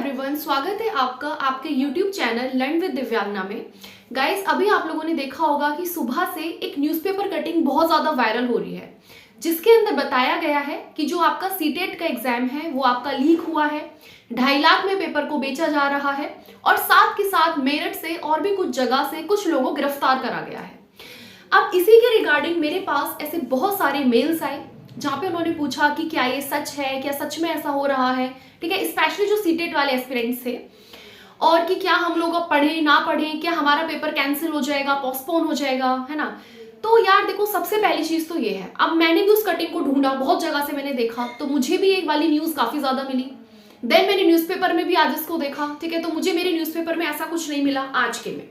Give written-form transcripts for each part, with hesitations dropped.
Everyone, स्वागत है आपका आपके यूट्यूब चैनल लर्न विद दिव्यांगना में। गाइस, अभी आप लोगों ने देखा होगा कि सुबह से एक न्यूज़पेपर कटिंग बहुत ज़्यादा वायरल हो रही है, जिसके अंदर बताया गया है कि जो आपका सीटेट का एग्जाम है वो आपका लीक हुआ है। 2.5 लाख में पेपर को बेचा जा रहा है और साथ के साथ मेरठ से और भी कुछ जगह से कुछ लोगों को गिरफ्तार करा गया है। अब इसी के रिगार्डिंग मेरे पास ऐसे बहुत सारे मेल्स आए जहाँ पे उन्होंने पूछा कि क्या ये सच है, क्या सच में ऐसा हो रहा है, ठीक है। स्पेशली जो सीटेट वाले एस्पिरेंट्स थे, और कि क्या हम लोग अब पढ़ें ना पढ़ें, क्या हमारा पेपर कैंसिल हो जाएगा, पोस्टपोन हो जाएगा, है ना। तो यार देखो, सबसे पहली चीज़ तो ये है, अब मैंने भी उस कटिंग को ढूंढा, बहुत जगह से मैंने देखा, तो मुझे भी एक वाली न्यूज़ काफ़ी ज़्यादा मिली। देन मैंने न्यूज़पेपर में भी आज इसको देखा, ठीक है, तो मुझे मेरे न्यूज़पेपर में ऐसा कुछ नहीं मिला आज के में।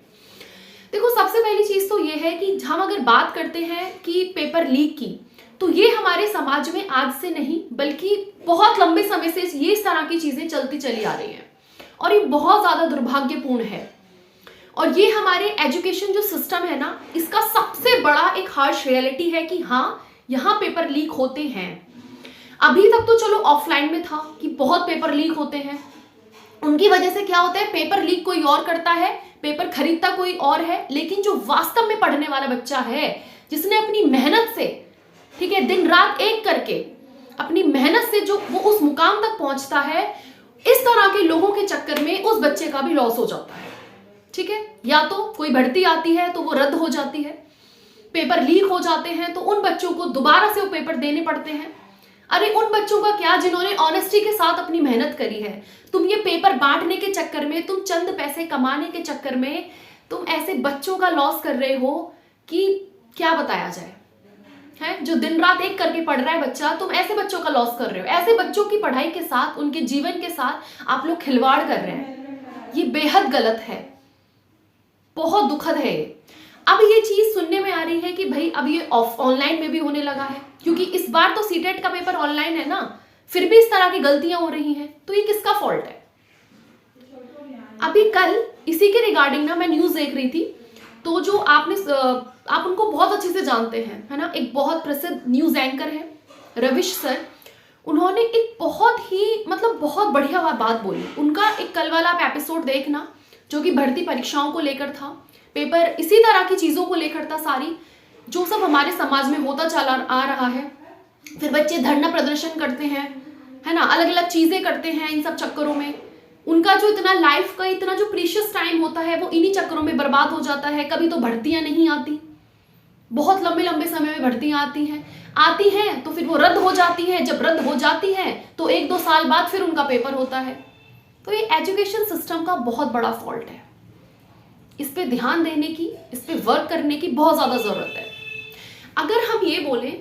देखो, सबसे पहली चीज़ तो ये है कि हम अगर बात करते हैं कि पेपर लीक की, तो ये हमारे समाज में आज से नहीं बल्कि बहुत लंबे समय से ये इस तरह की चीज़ें चलती चली आ रही हैं और ये बहुत ज़्यादा दुर्भाग्यपूर्ण है। और ये हमारे एजुकेशन जो सिस्टम है ना, इसका सबसे बड़ा एक हार्श रियलिटी है कि हाँ, यहाँ पेपर लीक होते हैं। अभी तक तो चलो ऑफलाइन में था कि बहुत पेपर लीक होते हैं, उनकी वजह से क्या होता है, पेपर लीक कोई और करता है, पेपर खरीदता कोई और है, लेकिन जो वास्तव में पढ़ने वाला बच्चा है, जिसने अपनी मेहनत से, ठीक है, दिन रात एक करके अपनी मेहनत से जो वो उस मुकाम तक पहुंचता है, इस तरह के लोगों के चक्कर में उस बच्चे का भी लॉस हो जाता है, ठीक है। या तो कोई भर्ती आती है तो वो रद्द हो जाती है, पेपर लीक हो जाते हैं तो उन बच्चों को दोबारा से वो पेपर देने पड़ते हैं। अरे उन बच्चों का क्या जिन्होंने ऑनेस्टी के साथ अपनी मेहनत करी है। तुम ये पेपर बांटने के चक्कर में, तुम चंद पैसे कमाने के चक्कर में तुम ऐसे बच्चों का लॉस कर रहे हो कि क्या बताया जाए, है। जो दिन रात एक करके पढ़ रहा है बच्चा, तुम ऐसे बच्चों का लॉस कर रहे हो। ऐसे बच्चों की पढ़ाई के साथ, उनके जीवन के साथ आप लोग खिलवाड़ कर रहे हैं। ये बेहद गलत है, बहुत दुखद है ये। अब ये चीज सुनने में आ रही है कि भाई अब ये ऑनलाइन में भी होने लगा है, क्योंकि इस बार तो सीटेट का पेपर ऑनलाइन है ना, फिर भी इस तरह की गलतियां हो रही हैं, तो ये किसका फॉल्ट है। अभी कल इसी के रिगार्डिंग ना मैं न्यूज देख रही थी, तो जो आप उनको बहुत अच्छे से जानते हैं, है ना, एक बहुत प्रसिद्ध न्यूज एंकर है रविश सर। उन्होंने एक बहुत ही बहुत बढ़िया बात बोली। उनका एक कल वाला आप एपिसोड देखना, जो कि भर्ती परीक्षाओं को लेकर था, पेपर इसी तरह की चीज़ों को लेकर था, सारी जो सब हमारे समाज में होता चला आ रहा है। फिर बच्चे धरना प्रदर्शन करते हैं, है ना, अलग अलग चीज़ें करते हैं। इन सब चक्करों में उनका जो इतना लाइफ का इतना जो प्रीशियस टाइम होता है, वो इन्हीं चक्करों में बर्बाद हो जाता है। कभी तो भर्तियां नहीं आती, बहुत लंबे लंबे समय में भर्तियां आती हैं तो फिर वो रद्द हो जाती हैं। जब रद्द हो जाती हैं तो 1-2 साल बाद फिर उनका पेपर होता है। तो ये एजुकेशन सिस्टम का बहुत बड़ा फॉल्ट है। इस पे ध्यान देने की, इस पे वर्क करने की बहुत ज़्यादा ज़रूरत है। अगर हम ये बोलें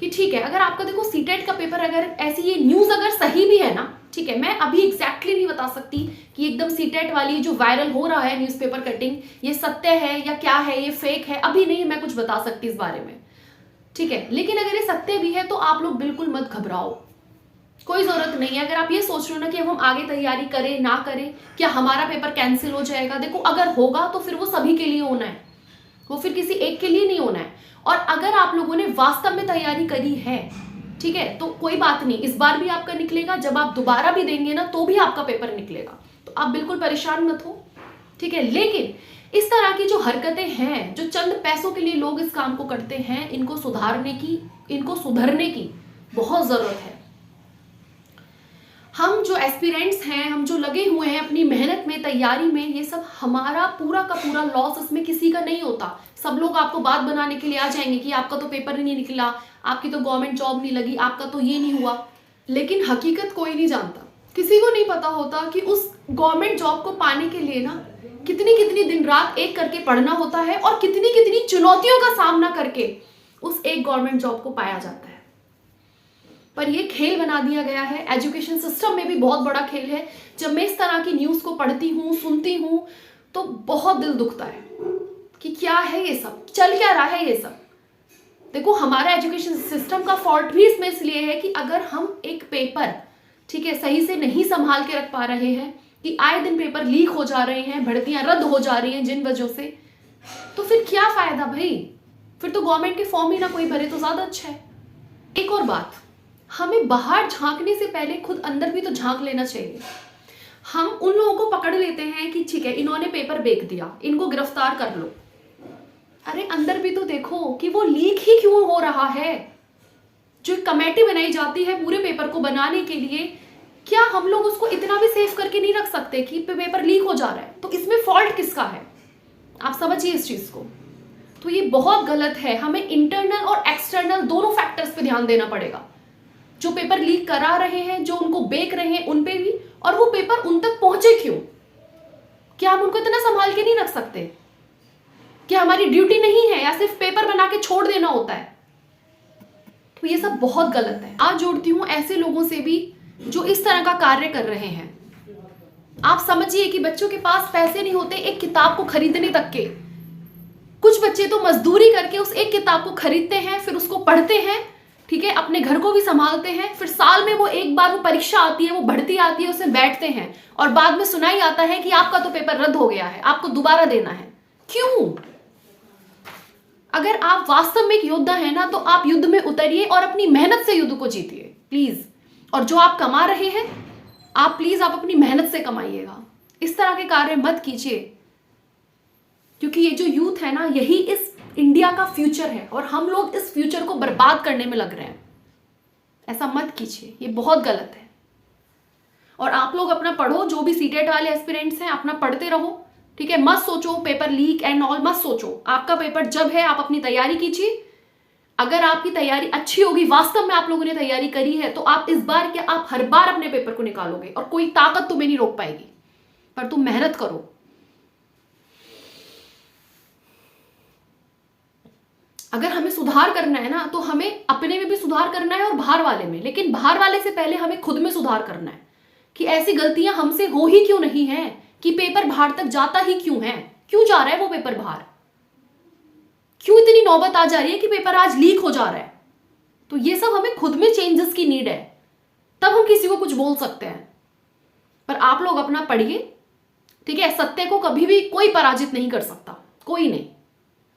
कि ठीक है, अगर आपका देखो सीटेट का पेपर, अगर ऐसी ये न्यूज़ अगर सही भी है ना, ठीक है, मैं अभी एग्जैक्टली नहीं बता सकती कि एकदम सीटेट वाली जो वायरल हो रहा है न्यूज़पेपर कटिंग, ये सत्य है या क्या है, ये फेक है, अभी नहीं मैं कुछ बता सकती इस बारे में, ठीक है। लेकिन अगर ये सत्य भी है तो आप लोग बिल्कुल मत घबराओ, कोई ज़रूरत नहीं है। अगर आप ये सोच रहे हो ना कि अब हम आगे तैयारी करें ना करें, क्या हमारा पेपर कैंसिल हो जाएगा, देखो अगर होगा तो फिर वो सभी के लिए होना है, वो फिर किसी एक के लिए नहीं होना है। और अगर आप लोगों ने वास्तव में तैयारी करी है, ठीक है, तो कोई बात नहीं, इस बार भी आपका निकलेगा। जब आप दोबारा भी देंगे ना तो भी आपका पेपर निकलेगा, तो आप बिल्कुल परेशान मत हो, ठीक है। लेकिन इस तरह की जो हरकतें हैं, जो चंद पैसों के लिए लोग इस काम को करते हैं, इनको सुधरने की बहुत ज़रूरत है। हम जो एस्पिरेंट्स हैं, हम जो लगे हुए हैं अपनी मेहनत में, तैयारी में, ये सब हमारा पूरा का पूरा लॉस इसमें किसी का नहीं होता। सब लोग आपको बात बनाने के लिए आ जाएंगे कि आपका तो पेपर ही नहीं निकला, आपकी तो गवर्नमेंट जॉब नहीं लगी, आपका तो ये नहीं हुआ। लेकिन हकीकत कोई नहीं जानता, किसी को नहीं पता होता कि उस गवर्नमेंट जॉब को पाने के लिए ना कितनी कितनी दिन रात एक करके पढ़ना होता है और कितनी कितनी चुनौतियों का सामना करके उस एक गवर्नमेंट जॉब को पाया जाता है। पर ये खेल बना दिया गया है, एजुकेशन सिस्टम में भी बहुत बड़ा खेल है। जब मैं इस तरह की न्यूज़ को पढ़ती हूँ, सुनती हूँ, तो बहुत दिल दुखता है कि क्या है ये सब, चल क्या रहा है ये सब। देखो, हमारा एजुकेशन सिस्टम का फॉल्ट भी इसमें इसलिए है कि अगर हम एक पेपर, ठीक है, सही से नहीं संभाल के रख पा रहे हैं, कि आए दिन पेपर लीक हो जा रहे हैं, भर्तियां रद्द हो जा रही हैं जिन वजहों से, तो फिर क्या फायदा भाई, फिर तो गवर्नमेंट के फॉर्म ही ना कोई भरे तो ज़्यादा अच्छा है। एक और बात, हमें बाहर झांकने से पहले खुद अंदर भी तो झांक लेना चाहिए। हम उन लोगों को पकड़ लेते हैं कि ठीक है इन्होंने पेपर बेच दिया, इनको गिरफ्तार कर लो। अरे अंदर भी तो देखो कि वो लीक ही क्यों हो रहा है। जो एक कमेटी बनाई जाती है पूरे पेपर को बनाने के लिए, क्या हम लोग उसको इतना भी सेफ करके नहीं रख सकते कि पेपर लीक हो जा रहा है? तो इसमें फॉल्ट किसका है? आप समझिए इस चीज को। तो ये बहुत गलत है। हमें इंटरनल और एक्सटर्नल दोनों फैक्टर्स पे ध्यान देना पड़ेगा। जो पेपर लीक करा रहे हैं, जो उनको बेच रहे हैं, उन पे भी, और वो पेपर उन तक पहुंचे क्यों? क्या हम उनको इतना संभाल के नहीं रख सकते? क्या हमारी ड्यूटी नहीं है या सिर्फ पेपर बना के छोड़ देना होता है? तो ये सब बहुत गलत है। आज जोड़ती हूं ऐसे लोगों से भी जो इस तरह का कार्य कर रहे हैं। आप समझिए कि बच्चों के पास पैसे नहीं होते एक किताब को खरीदने तक के। कुछ बच्चे तो मजदूरी करके उस एक किताब को खरीदते हैं, फिर उसको पढ़ते हैं, ठीक है, अपने घर को भी संभालते हैं, फिर साल में वो एक बार वो परीक्षा आती है, वो भर्ती आती है, उसमें बैठते हैं और बाद में सुनाई आता है कि आपका तो पेपर रद्द हो गया है, आपको दोबारा देना है। क्यों? अगर आप वास्तव में एक योद्धा है ना, तो आप युद्ध में उतरिए और अपनी मेहनत से युद्ध को जीतिए प्लीज। और जो आप कमा रहे हैं, आप प्लीज आप अपनी मेहनत से कमाइएगा। इस तरह के कार्य मत कीजिए, क्योंकि ये जो यूथ है ना, यही इस इंडिया का फ्यूचर है और हम लोग इस फ्यूचर को बर्बाद करने में लग रहे हैं। ऐसा मत कीजिए, ये बहुत गलत है। और आप लोग अपना पढ़ो, जो भी सीटेट वाले एस्पिरेंट्स हैं अपना पढ़ते रहो, ठीक है। मत सोचो पेपर लीक एंड ऑल, मत सोचो। आपका पेपर जब है, आप अपनी तैयारी कीजिए। अगर आपकी तैयारी अच्छी होगी, वास्तव में आप लोगों ने तैयारी करी है, तो आप इस बार क्या, आप हर बार अपने पेपर को निकालोगे और कोई ताकत तुम्हें नहीं रोक पाएगी। पर तुम मेहनत करो। अगर हमें सुधार करना है ना, तो हमें अपने में भी सुधार करना है और बाहर वाले में। लेकिन बाहर वाले से पहले हमें खुद में सुधार करना है कि ऐसी गलतियां हमसे हो ही क्यों नहीं है, कि पेपर बाहर तक जाता ही क्यों है, क्यों जा रहा है वो पेपर बाहर, क्यों इतनी नौबत आ जा रही है कि पेपर आज लीक हो जा रहा है। तो ये सब हमें खुद में चेंजेस की नीड है, तब हम किसी को कुछ बोल सकते हैं। पर आप लोग अपना पढ़िए, ठीक है। सत्य को कभी भी कोई पराजित नहीं कर सकता, कोई नहीं।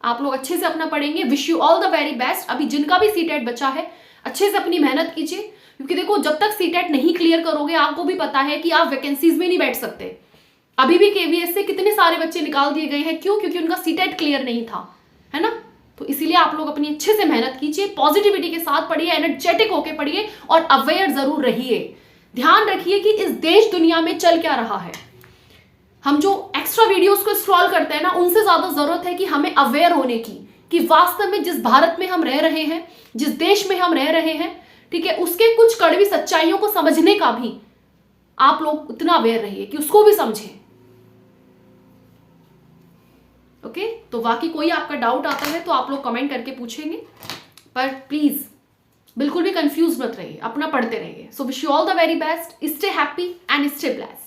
आप लोग अच्छे से अपना पढ़ेंगे। Wish you all the very best. अभी जिनका भी सीटेट बचा है, अच्छे से अपनी मेहनत कीजिए, क्योंकि देखो जब तक सीटेट नहीं क्लियर करोगे, आपको भी पता है कि आप वैकेंसीज में नहीं बैठ सकते। अभी भी केवीएस से कितने सारे बच्चे निकाल दिए गए हैं, क्यों? क्योंकि उनका सीटेट क्लियर नहीं था, है ना। तो इसीलिए आप लोग अपनी अच्छे से मेहनत कीजिए, पॉजिटिविटी के साथ पढ़िए, एनर्जेटिक होकर पढ़िए और अवेयर जरूर रहिए। ध्यान रखिए कि इस देश दुनिया में चल क्या रहा है। हम जो एक्स्ट्रा वीडियोस को स्क्रॉल करते हैं ना, उनसे ज्यादा जरूरत है कि हमें अवेयर होने की, कि वास्तव में जिस भारत में हम रह रहे हैं, जिस देश में हम रह रहे हैं, ठीक है, उसके कुछ कड़वी सच्चाइयों को समझने का भी आप लोग उतना अवेयर रहिए कि उसको भी समझें। ओके, तो बाकी कोई आपका डाउट आता है तो आप लोग कमेंट करके पूछेंगे, पर प्लीज बिल्कुल भी कंफ्यूज मत रहिए, अपना पढ़ते रहिए। So wish you all the very best, stay happy and stay blessed.